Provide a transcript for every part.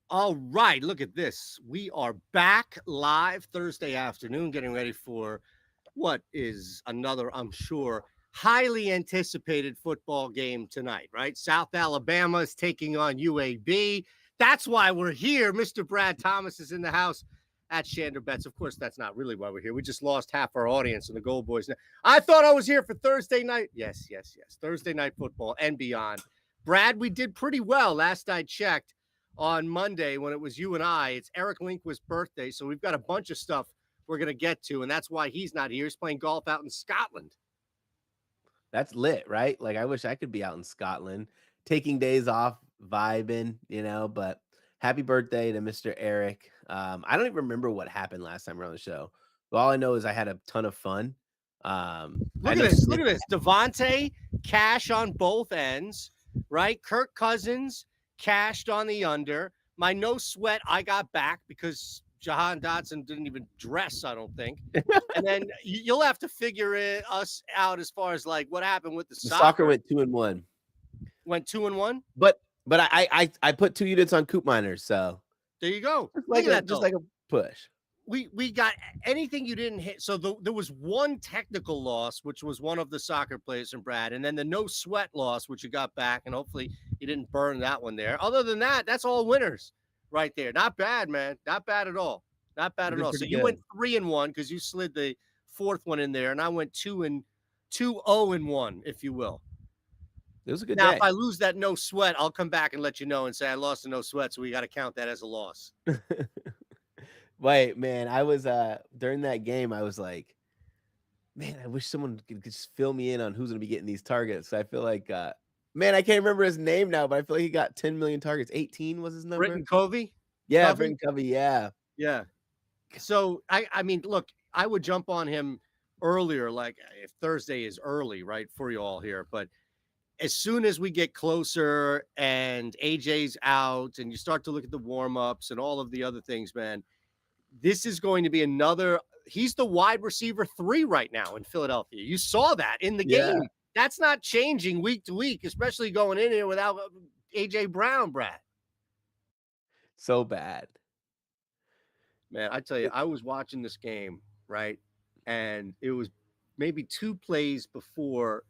All right, look at this. We are back live Thursday afternoon, getting ready for what is another, I'm sure, highly anticipated football game tonight, right? South Alabama is taking on UAB. That's why we're here. Mr. Brad Thomas is in the house at shanderbets. Of course, that's not really why we're here. We just lost half our audience in the GoldBoys. I thought I was here for Thursday night. Yes. Thursday night football and beyond. Brad, we did pretty well last I checked on Monday when it was you and I. It's Eric Linkwis's birthday, so we've got a bunch of stuff we're going to get to, and that's why he's not here. He's playing golf out in Scotland. That's lit, right? Like, I wish I could be out in Scotland, taking days off, vibing, but happy birthday to Mr. Eric. I don't even remember what happened last time we were on the show. But all I know is I had a ton of fun. I Look at know this. Look at this. Devontae, cash on both ends, right? Kirk Cousins, cashed on the under. My no sweat, I got back because Jahan Dotson didn't even dress, I don't think. And then you'll have to figure us out as far as like what happened with the soccer went 2-1. Went 2-1? But I put 2 units on Coop Miners, so there you go. Like a push. We got anything you didn't hit. So there was one technical loss, which was one of the soccer players from Brad, and then the no sweat loss, which you got back, and hopefully you didn't burn that one there. Other than that, that's all winners right there. Not bad, man. Not bad at all. Not bad at all. So you went 3-1 because you slid the fourth one in there, and I went 2-0-1, if you will. It was a good day. Now, day. if I lose that no sweat, I'll come back and let you know and say I lost a no sweat, so we got to count that as a loss. Wait, man, I was during that game, I was like, man, I wish someone could just fill me in on who's gonna be getting these targets. I feel like man, I can't remember his name now, but I feel like he got 10 million targets. 18 was his number. Britton Covey? Yeah, Britton Covey, yeah. Yeah. So I mean, look, I would jump on him earlier, like if Thursday is early, right, for you all here. But as soon as we get closer and AJ's out and you start to look at the warm-ups and all of the other things, man, this is going to be another. He's the wide receiver 3 right now in Philadelphia. You saw that in the game. That's not changing week to week, especially going in here without AJ Brown, Brad. So bad. Man, I tell you, I was watching this game, right? And it was maybe 2 plays before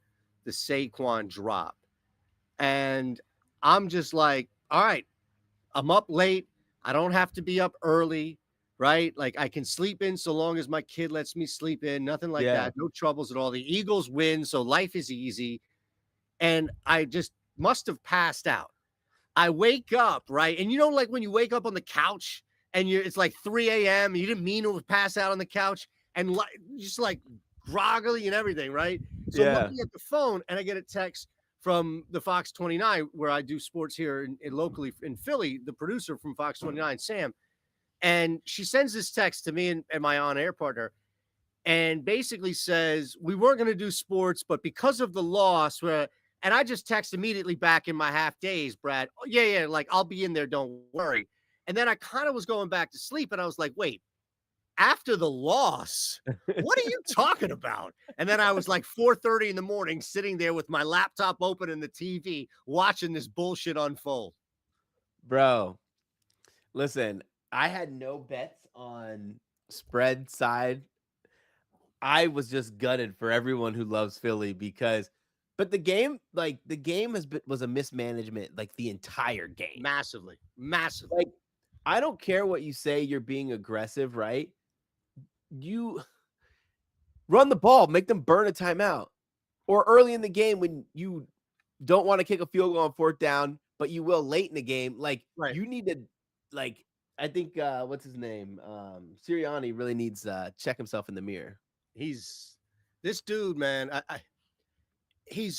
the Saquon drop. And I'm just like, all right, I'm up late. I don't have to be up early, right? Like I can sleep in so long as my kid lets me sleep in. Nothing like that. No troubles at all. The Eagles win, so life is easy. And I just must have passed out. I wake up, right? And like when you wake up on the couch and it's like 3 a.m. and you didn't mean to pass out on the couch and just like groggily and everything, right? So I'm looking at the phone and I get a text from the Fox 29 where I do sports here in locally in Philly, the producer from Fox 29, Sam. And she sends this text to me and my on-air partner and basically says, we weren't going to do sports, but because of the loss, and I just text immediately back in my half days, Brad, oh, yeah, like I'll be in there, don't worry. And then I kind of was going back to sleep and I was like, wait, after the loss, what are you talking about? And then I was like 4:30 in the morning sitting there with my laptop open and the TV watching this bullshit unfold. Bro, listen, I had no bets on spread side. I was just gutted for everyone who loves Philly but the game was a mismanagement like the entire game. Massively. Like, I don't care what you say, you're being aggressive, right? You run the ball, make them burn a timeout. Or early in the game when you don't want to kick a field goal on 4th down, but you will late in the game. Like, you need to, like, I think, what's his name? Sirianni really needs to check himself in the mirror. This dude, man, he's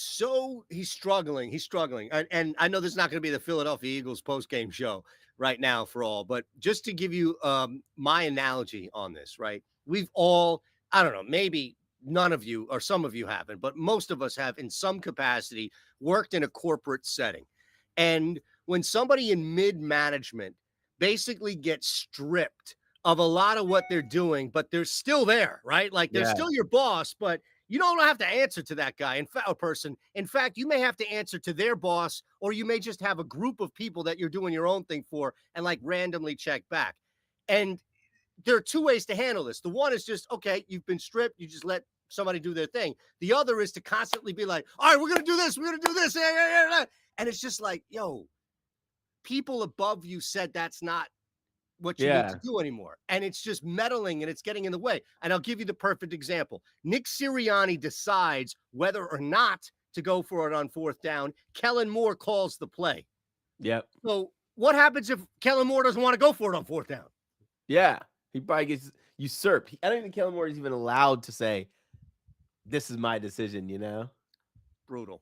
struggling. He's struggling. And I know this is not going to be the Philadelphia Eagles post-game show right now for all, but just to give you my analogy on this, right? We've all, I don't know, maybe none of you or some of you haven't, but most of us have in some capacity worked in a corporate setting. And when somebody in mid-management basically gets stripped of a lot of what they're doing, but they're still there, right? Like they're still your boss, but You don't have to answer to that guy or person. In fact, you may have to answer to their boss, or you may just have a group of people that you're doing your own thing for and like randomly check back. And there are two ways to handle this. The one is just, okay, you've been stripped. You just let somebody do their thing. The other is to constantly be like, all right, we're going to do this. We're going to do this. And it's just like, yo, people above you said that's not what you need to do anymore. And it's just meddling and it's getting in the way. And I'll give you the perfect example. Nick Sirianni decides whether or not to go for it on fourth down. Kellen Moore calls the play. Yep. So what happens if Kellen Moore doesn't want to go for it on fourth down? Yeah. He probably gets usurped. I don't even think Kellen Moore is even allowed to say, this is my decision, you know? Brutal.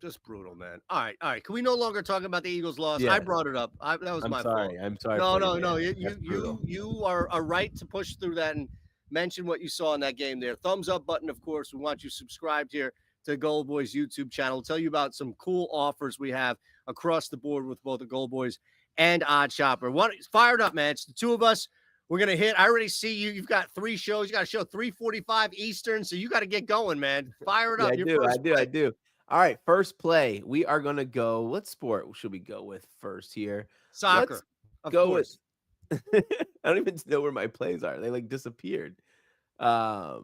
Just brutal, man. All right, all right. Can we no longer talk about the Eagles' loss? Yeah. I brought it up. That was my fault. I'm sorry. No. You are right to push through that and mention what you saw in that game there. Thumbs up button, of course. We want you subscribed here to the GoldBoys YouTube channel. We'll tell you about some cool offers we have across the board with both the GoldBoys and OddsShopper. Fired up, man. It's the two of us. We're going to hit. I already see you. You've got 3 shows. You got a show 3:45 Eastern, so you got to get going, man. Fire it up. I do. All right, first play. We are going to go. What sport should we go with first here? Soccer. Let's go with. I don't even know where my plays are. They like disappeared. Okay,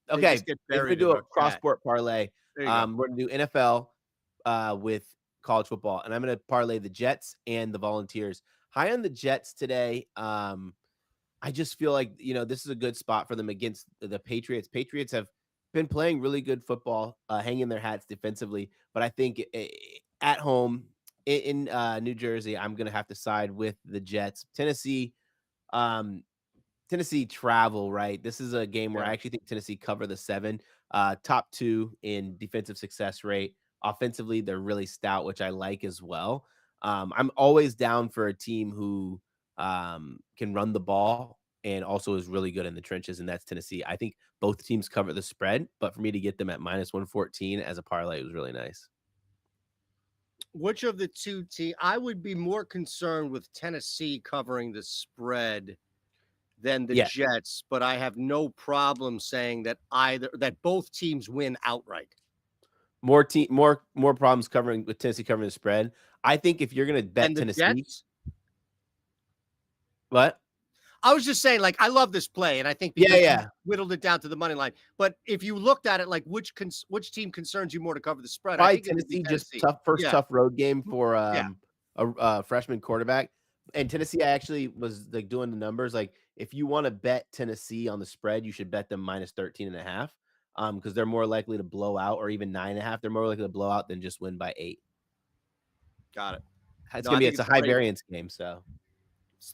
we're going to do a cross-sport parlay. We're going to do NFL with college football, and I'm going to parlay the Jets and the Volunteers. High on the Jets today. I just feel like, this is a good spot for them against the Patriots. Patriots have been playing really good football, hanging their hats defensively. But I think at home in New Jersey, I'm going to have to side with the Jets. Tennessee travel, right? This is a game where I actually think Tennessee cover the 7. Top 2 in defensive success rate. Offensively, they're really stout, which I like as well. I'm always down for a team who can run the ball and also is really good in the trenches, and that's Tennessee. I think both teams cover the spread, but for me to get them at -114 as a parlay was really nice. Which of the two teams? I would be more concerned with Tennessee covering the spread than the Jets, but I have no problem saying that both teams win outright. More problems covering with Tennessee covering the spread. I think if you're going to bet Tennessee, Jets? What? I was just saying, like, I love this play, and I think you whittled it down to the money line. But if you looked at it, like, which team concerns you more to cover the spread? Probably I think Tennessee, just tough road game for a freshman quarterback. And Tennessee, I actually was like doing the numbers. Like, if you want to bet Tennessee on the spread, you should bet them -13.5. Because they're more likely to blow out, or even 9.5. They're more likely to blow out than just win by 8. Got it. It's a high variance game, so.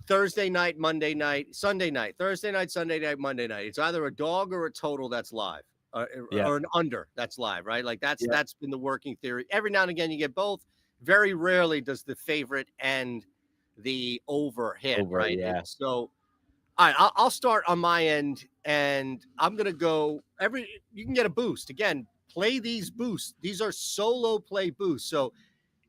Thursday night, Monday night, Sunday night, Thursday night, Sunday night, Monday night. It's either a dog or a total that's live, or an under that's live, right? Like that's been the working theory. Every now and again, you get both. Very rarely does the favorite and the over hit, right? Yeah. So, all right, I'll start on my end, and I'm gonna go. You can get a boost again. Play these boosts. These are solo play boosts. So,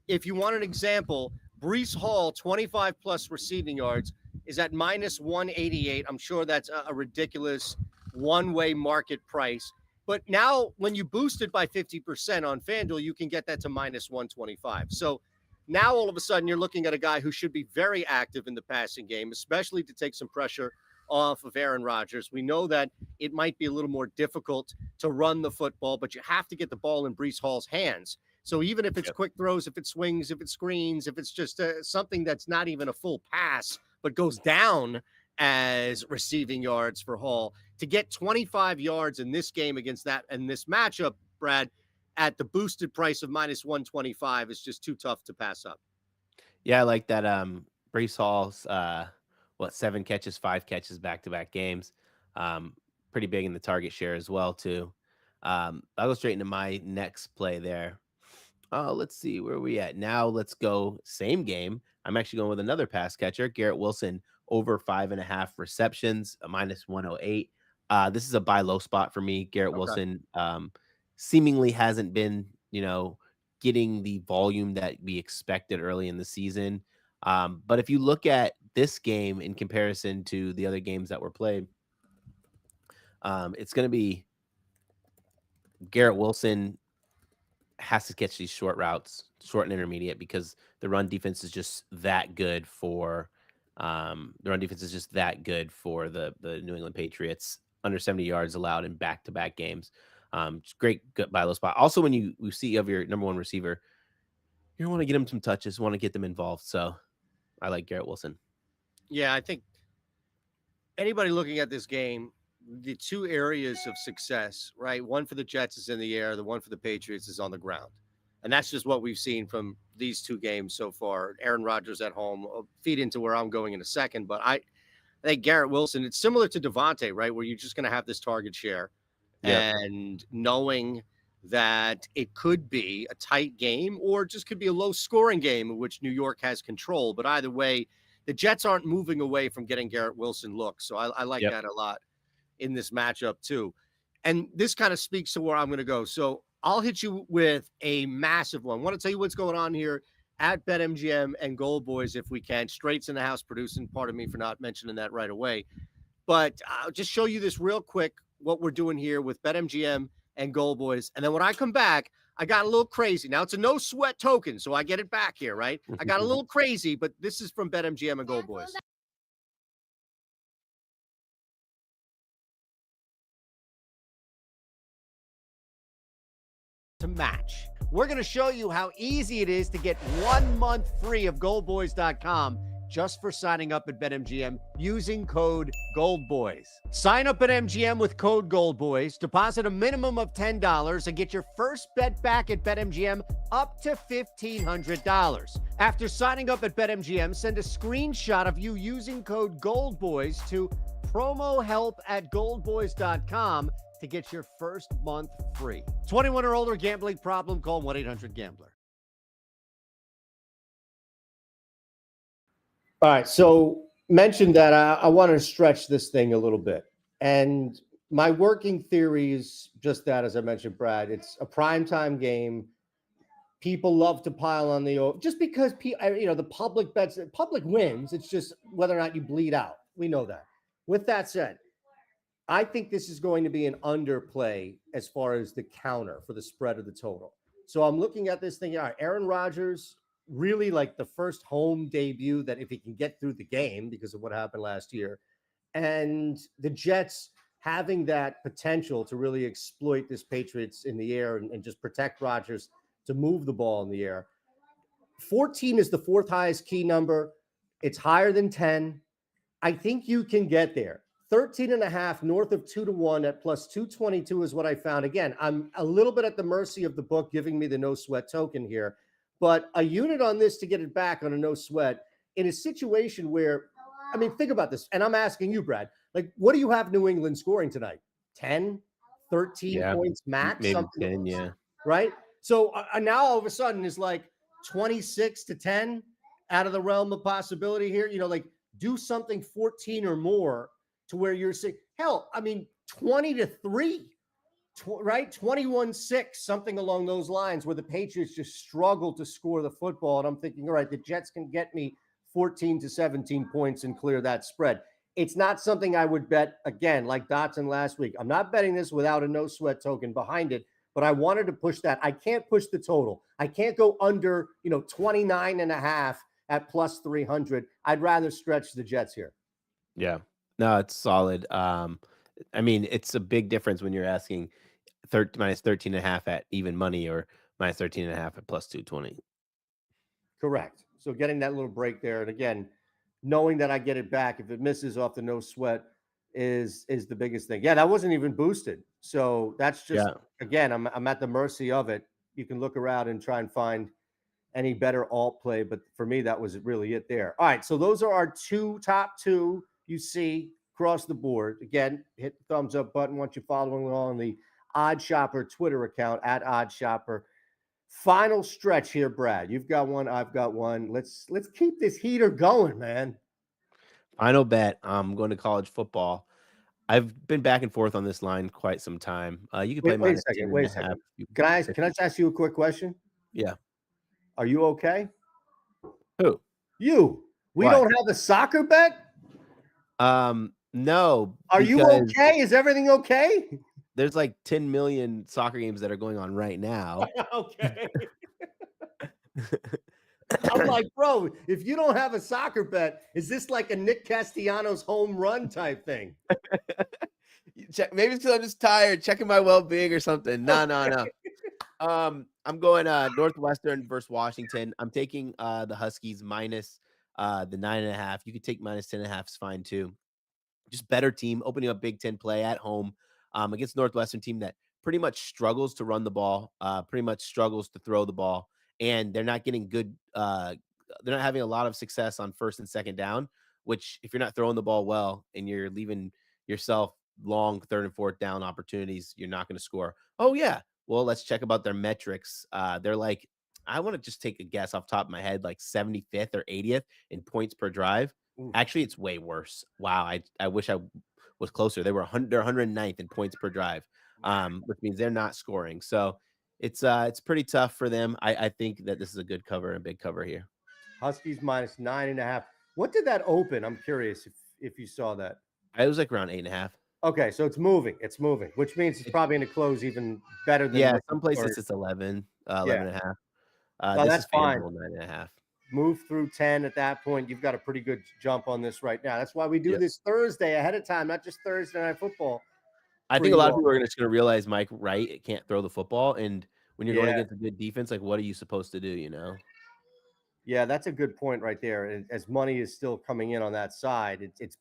if you want an example. Breece Hall, 25 plus receiving yards, is at -188. I'm sure that's a ridiculous one-way market price. But now when you boost it by 50% on FanDuel, you can get that to -125. So now all of a sudden you're looking at a guy who should be very active in the passing game, especially to take some pressure off of Aaron Rodgers. We know that it might be a little more difficult to run the football, but you have to get the ball in Breece Hall's hands. So even if it's quick throws, if it swings, if it screens, if it's just something that's not even a full pass, but goes down as receiving yards for Hall, to get 25 yards in this game against that and this matchup, Brad, at the boosted price of -125 is just too tough to pass up. Yeah, I like that. Breece Hall's 7 catches, 5 catches back-to-back games. Pretty big in the target share as well too. I'll go straight into my next play there. Let's see, where are we at now? Let's go same game. I'm actually going with another pass catcher, Garrett Wilson, over 5.5 receptions, a -108. This is a buy low spot for me. Garrett Wilson seemingly hasn't been, getting the volume that we expected early in the season. But if you look at this game in comparison to the other games that were played, it's going to be Garrett Wilson has to catch these short routes, short and intermediate, because the run defense is just that good for the New England Patriots. Under 70 yards allowed in back-to-back games. It's great good buy low spot. Also, when you see you have your number one receiver, you want to get them some touches, want to get them involved. So I like Garrett Wilson. Yeah, I think anybody looking at this game, the two areas of success, right? One for the Jets is in the air, the one for the Patriots is on the ground. And that's just what we've seen from these two games so far. Aaron Rodgers at home, I'll feed into where I'm going in a second, but I think Garrett Wilson, it's similar to Devontae, right? Where you're just going to have this target share Yep. and knowing that it could be a tight game or just could be a low scoring game in which New York has control. But either way, the Jets aren't moving away from getting Garrett Wilson looks. So I like Yep. that a lot in this matchup too. And this kind of speaks to where I'm going to go. So I'll hit you with a massive one. I want to tell you what's going on here at BetMGM and GoldBoys if we can. Straight's in the house producing. Pardon me for not mentioning that right away. But I'll just show you this real quick, what we're doing here with BetMGM and GoldBoys. And then when I come back, I got a little crazy. Now, it's a no sweat token, so I get it back here, right? I got a little crazy, but this is from BetMGM and GoldBoys. To match. We're going to show you how easy it is to get 1 month free of GoldBoys.com just for signing up at BetMGM using code GoldBoys. Sign up at MGM with code GoldBoys, deposit a minimum of $10, and get your first bet back at BetMGM up to $1,500. After signing up at BetMGM, send a screenshot of you using code GoldBoys to promohelp@goldboys.com to get your first month free. 21 or older, gambling problem, call 1-800-GAMBLER. All right, so mentioned that I want to stretch this thing a little bit. And my working theory is just that, as I mentioned, Brad, it's a primetime game. People love to pile on the just because the public bets, public wins. It's just whether or not you bleed out. We know that. With that said, I think this is going to be an underplay as far as the counter for the spread of the total. So I'm looking at this thing. All right, Aaron Rodgers, really like the first home debut that if he can get through the game because of what happened last year, and the Jets having that potential to really exploit this Patriots in the air and just protect Rodgers to move the ball in the air. 14 is the fourth highest key number. It's higher than 10. I think you can get there. 13.5 north of 2-1 at plus 222 is what I found. Again, I'm a little bit at the mercy of the book giving me the no sweat token here, but a unit on this to get it back on a no sweat in a situation where, I mean, think about this. And I'm asking you, Brad, like, what do you have New England scoring tonight? 10, 13 points max? Maybe Something 10, yeah. Right? So now all of a sudden is like 26-10 out of the realm of possibility here. Like do something 14 or more to where you're saying, hell, I mean, 20-3, right? 21-6, something along those lines where the Patriots just struggle to score the football. And I'm thinking, all right, the Jets can get me 14 to 17 points and clear that spread. It's not something I would bet, again, like Dotson last week. I'm not betting this without a no sweat token behind it, but I wanted to push that. I can't push the total. I can't go under, 29.5 at plus 300. I'd rather stretch the Jets here. Yeah. No, it's solid. I mean, it's a big difference when you're asking minus 13.5 at even money or minus 13.5 at plus 220. Correct. So getting that little break there. And again, knowing that I get it back if it misses off the no sweat is the biggest thing. Yeah, that wasn't even boosted. So that's just, again, I'm at the mercy of it. You can look around and try and find any better alt play, but for me, that was really it there. All right, so those are our top two you see across the board. Again, hit the thumbs up button once you're following along on the OddsShopper Twitter account at OddsShopper. Final stretch here, Brad. You've got one, I've got one. Let's keep this heater going, man. Final bet. I'm going to college football. I've been back and forth on this line quite some time. You can play minus 10.5. Wait a second. Can I just ask you a quick question? Yeah. Are you okay? Who? You. We don't have a soccer bet? No. Are you okay? Is everything okay? There's like 10 million soccer games that are going on right now. Okay. I'm like, bro, if you don't have a soccer bet, is this like a Nick Castellanos home run type thing? Maybe it's because I'm just tired, checking my well-being or something. No, no, no. I'm going Northwestern versus Washington. I'm taking the Huskies minus the 9.5. You could take minus 10.5 is fine too. Just better team, opening up Big Ten play at home against Northwestern team that pretty much struggles to run the ball, pretty much struggles to throw the ball, and they're not getting good. They're not having a lot of success on first and second down. Which, if you're not throwing the ball well and you're leaving yourself long third and fourth down opportunities, you're not going to score. Oh yeah, well let's check about their metrics. They're like, I want to just take a guess off the top of my head, like 75th or 80th in points per drive. Oof. Actually, it's way worse. Wow, I wish I was closer. They're 109th in points per drive, which means they're not scoring. So it's pretty tough for them. I think that this is a good cover and big cover here. Huskies minus 9.5. What did that open? I'm curious if you saw that. I was like around 8.5. Okay, so it's moving. It's moving, which means it's probably going to close even better than Yeah, what. some places it's 11, Yeah, 11.5. no, This that's is fine. FanDuel 9.5. Move through 10 at that point. You've got a pretty good jump on this right now. That's why we do Yep. this Thursday ahead of time, not just Thursday night football I for think a you lot of all. people are just gonna realize Mike Wright can't throw the football, and when you're going Yeah, against a good defense, like what are you supposed to do? You know? yeah, that's a good point right there. And as money is still coming in on that side, it's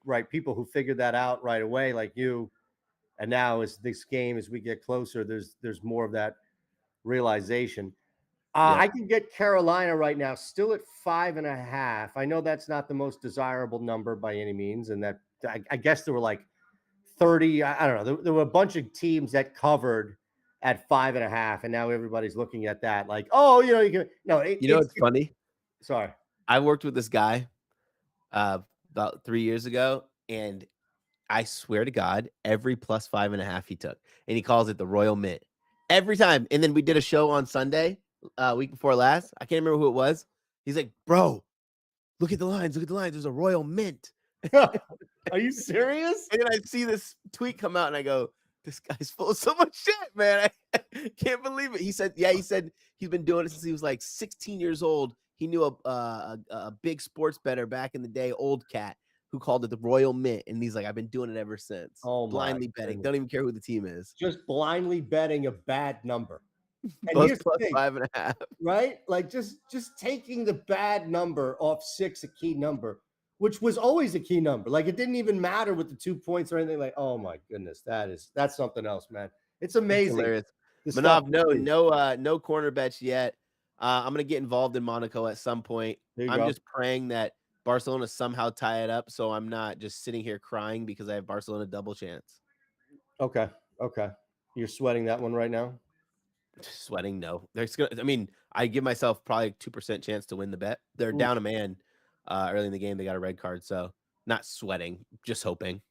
right. People who figured that out right away, like you, and now as this game, as we get closer, there's more of that realization. I Yep. can get Carolina right now, still at 5.5. I know that's not the most desirable number by any means, and that I guess there were like 30. I don't know. There were a bunch of teams that covered at 5.5, and now everybody's looking at that like, oh, you can. No, You know what's funny? sorry. I worked with this guy uh, about 3 years ago, and I swear to God, every plus 5.5 he took, and he calls it the Royal Mint every time. And then we did a show on Sunday, week before last. I can't remember who it was. He's like, "Bro, look at the lines. Look at the lines. There's a Royal Mint." Are you serious? And then I see this tweet come out, and I go, "This guy's full of so much shit, man. I can't believe it." He said, "Yeah." He said he's been doing it since he was like 16 years old. He knew a big sports bettor back in the day, old cat, who called it the Royal Mint, and he's like, "I've been doing it ever since. Oh my Blindly betting. goodness. Don't even care who the team is. Just blindly betting a bad number. And Plus here's the plus thing, 5.5." right? Like just taking the bad number off 6, a key number, which was always a key number. Like it didn't even matter with the 2 points or anything. Like, oh my goodness, that's something else, man. It's It's amazing hilarious. the stuff Manav, we see. no corner bets yet. I'm gonna get involved in Monaco at some point. There you I'm go. just praying that Barcelona somehow tie it up, so I'm not just sitting here crying because I have Barcelona double chance. Okay. Okay. You're sweating that one right now? Sweating, no. There's gonna. I mean, I give myself probably 2% chance to win the bet. They're Oof. down a man early in the game. They got a red card, so not sweating, just hoping.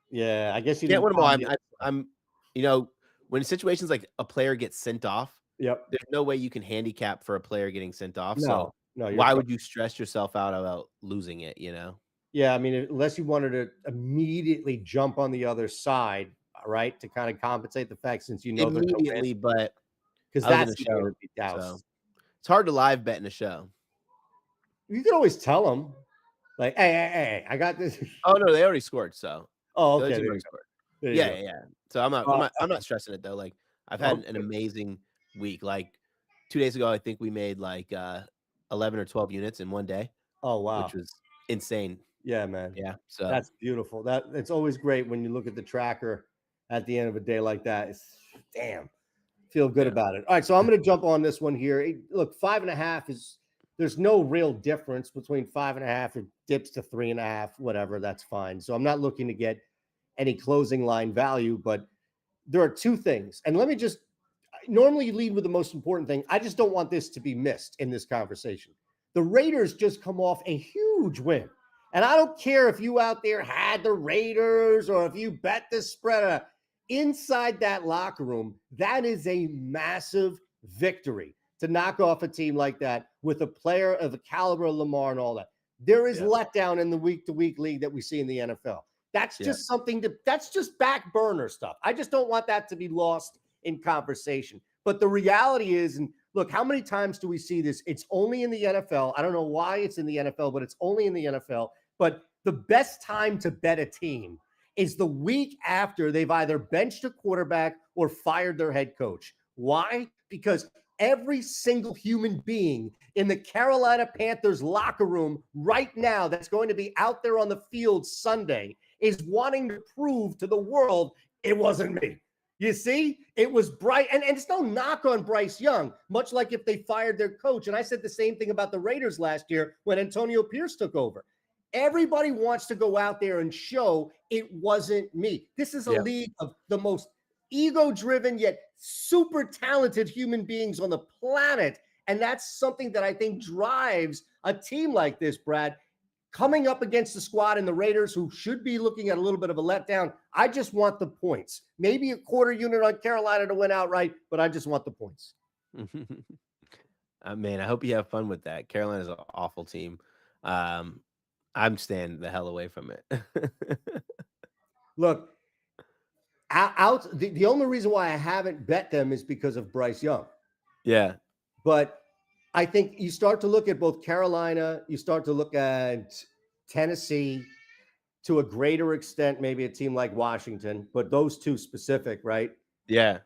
Yeah, I guess you Can't didn't win them all. find the. I'm, you know, when situations like a player gets sent off, Yep. there's no way you can handicap for a player getting sent off. So No, no, you're why correct. would you stress yourself out about losing it? You know, Yeah, I mean, unless you wanted to immediately jump on the other side, right, to kind of compensate the fact since you know they're going to win, immediately. But because I was in that's a the game to show, be so doused. it's hard to live bet in a show. You can always tell them, like, hey, I got this. Oh no, they already scored. So Oh, the other okay, team there you already go. scored. There you Yeah, go. yeah, yeah. So I'm not, I'm Uh, not, I'm not stressing it though. Like I've had an okay. amazing week. Like 2 days ago, I think we made like 11 or 12 units in one day, Oh, which wow. was insane. Yeah, man. Yeah. So That's beautiful. That it's always great when you look at the tracker at the end of a day like that. It's damn, feel good yeah, about it. All right, so I'm going to jump on this one here. Look, 5.5 is there's no real difference between 5.5. It dips to 3.5, whatever. That's fine. So I'm not looking to get any closing line value, but there are two things. And let me just normally you lead with the most important thing. I just don't want this to be missed in this conversation. The Raiders just come off a huge win. And I don't care if you out there had the Raiders or if you bet the spread. Inside that locker room, that is a massive victory to knock off a team like that with a player of the caliber of Lamar and all that. There is yeah, letdown in the week-to-week league that we see in the NFL. That's just something that's just back burner stuff. I just don't want that to be lost in conversation. But the reality is, and look, how many times do we see this? It's only in the NFL. I don't know why it's in the NFL, but it's only in the NFL. But the best time to bet a team is the week after they've either benched a quarterback or fired their head coach. Why? Because every single human being in the Carolina Panthers locker room right now that's going to be out there on the field Sunday is wanting to prove to the world it wasn't me. You see, it was Bryce, and it's no knock on Bryce Young, much like if they fired their coach. And I said the same thing about the Raiders last year when Antonio Pierce took over. Everybody wants to go out there and show it wasn't me. This is a league of the most ego-driven yet super talented human beings on the planet. And that's something that I think drives a team like this, Brad. Coming up against the squad and the Raiders, who should be looking at a little bit of a letdown, I just want the points. Maybe a quarter unit on Carolina to win outright, but I just want the points. Man, I hope you have fun with that. Carolina's an awful team. I'm staying the hell away from it. Look, the only reason why I haven't bet them is because of Bryce Young. Yeah. But I think you start to look at both Carolina, you start to look at Tennessee, to a greater extent, maybe a team like Washington, but those two specific, right? Yeah.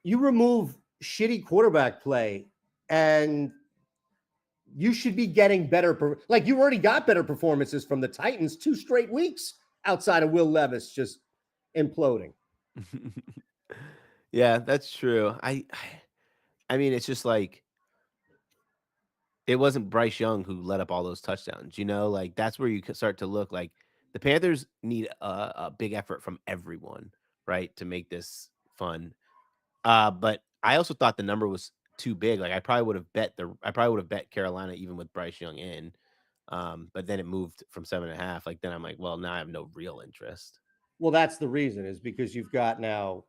You remove shitty quarterback play and you should be getting better. Like you already got better performances from the Titans 2 straight weeks outside of Will Levis just imploding. Yeah, that's true. I mean, it's just like it wasn't Bryce Young who let up all those touchdowns, like that's where you start to look like the Panthers need a big effort from everyone, right, to make this fun. But I also thought the number was too big. Like I probably would have bet Carolina even with Bryce Young in. But then it moved from 7.5. Like then I'm like, well, now I have no real interest. Well, that's the reason is because you've got now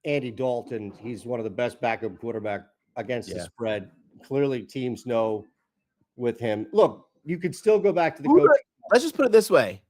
Andy Dalton. He's one of the best backup quarterback against the spread. Clearly, teams know with him. Look, you could still go back to the coach. Let's just put it this way.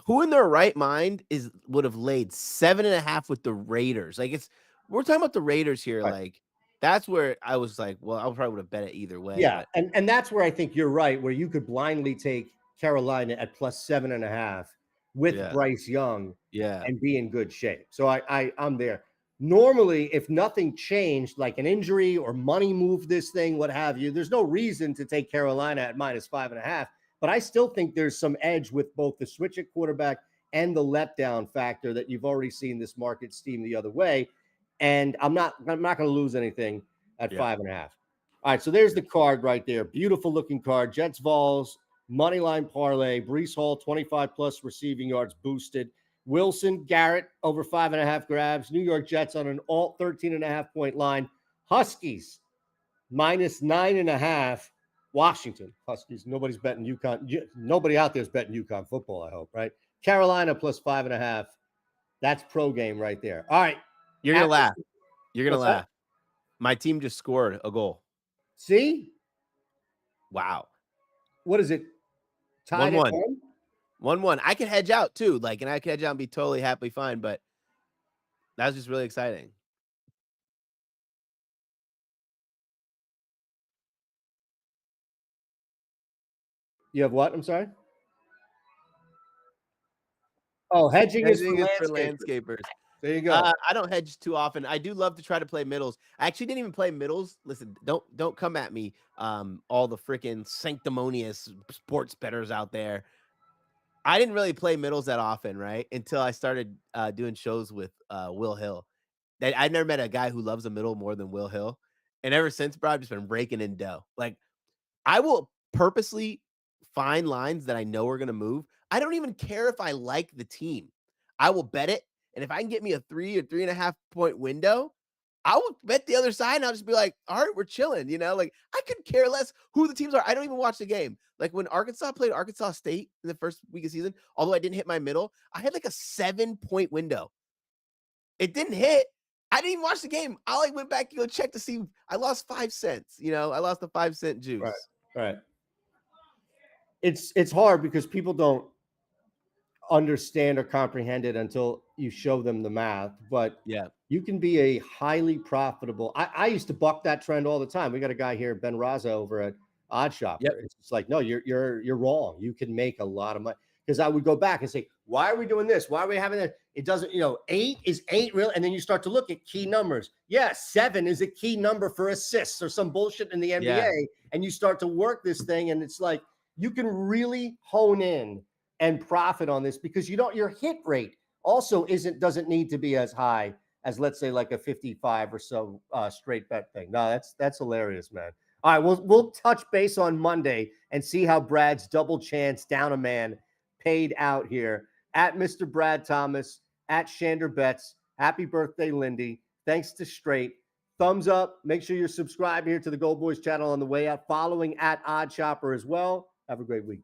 Who in their right mind would have laid 7.5 with the Raiders? Like we're talking about the Raiders here. Right. Like that's where I was like, well, I probably would have bet it either way. Yeah, and that's where I think you're right, where you could blindly take Carolina at plus 7.5 with Bryce Young and be in good shape. So I'm there. Normally, if nothing changed, like an injury or money moved this thing, what have you, there's no reason to take Carolina at minus 5.5. But I still think there's some edge with both the switch at quarterback and the letdown factor that you've already seen this market steam the other way. And I'm not going to lose anything at 5.5. All right, so there's the card right there. Beautiful looking card. Jets Vols, moneyline parlay. Breece Hall, 25 plus receiving yards boosted. Wilson, Garrett, over 5.5 grabs. New York Jets on an alt 13.5 point line. Huskies, minus 9.5. Washington, Huskies. Nobody's betting UConn. Nobody out there is betting UConn football, I hope, right? Carolina plus 5.5. That's pro game right there. All right. You're going to laugh. You're going to laugh. My team just scored a goal. See? Wow. What is it? Tied 1-1. 1-1. I could hedge out too, and I could hedge out and be totally happily fine, but that was just really exciting. You have what? I'm sorry? Oh, hedging is for landscapers. There you go. I don't hedge too often. I do love to try to play middles. I actually didn't even play middles. Listen, don't come at me. All the freaking sanctimonious sports bettors out there. I didn't really play middles that often, right? Until I started doing shows with Will Hill. I never met a guy who loves a middle more than Will Hill. And ever since, bro, I've just been raking in dough. Like, I will purposely find lines that I know are going to move. I don't even care if I like the team. I will bet it. And if I can get me a 3 or 3.5 point window, I will bet the other side and I'll just be like, all right, we're chilling. Like I could care less who the teams are. I don't even watch the game. Like when Arkansas played Arkansas State in the first week of season, although I didn't hit my middle, I had like a 7-point window. It didn't hit. I didn't even watch the game. I went back to go check to see. I lost 5 cents. I lost the 5-cent juice. Right. It's hard because people don't understand or comprehend it until you show them the math. But Yeah. you can be a highly profitable. I used to buck that trend all the time. We got a guy here, Ben Raza, over at Yep. OddsShopper. It's just like, no, you're wrong. You can make a lot of money. Because I would go back and say, why are we doing this? Why are we having that? It doesn't, 8 is 8 real. And then you start to look at key numbers. Yeah, 7 is a key number for assists or some bullshit in the Yeah. NBA. And you start to work this thing, and it's like you can really hone in and profit on this because your hit rate also doesn't need to be as high as, let's say, like a 55 or so straight bet thing. No, that's hilarious, man. All right, we'll touch base on Monday and see how Brad's double chance down a man paid out here at Mr. Brad Thomas at shanderbets. Happy birthday, Lindy. Thanks to Straight. Thumbs up. Make sure you're subscribed here to the GoldBoys channel on the way out. Following at OddsShopper as well. Have a great week.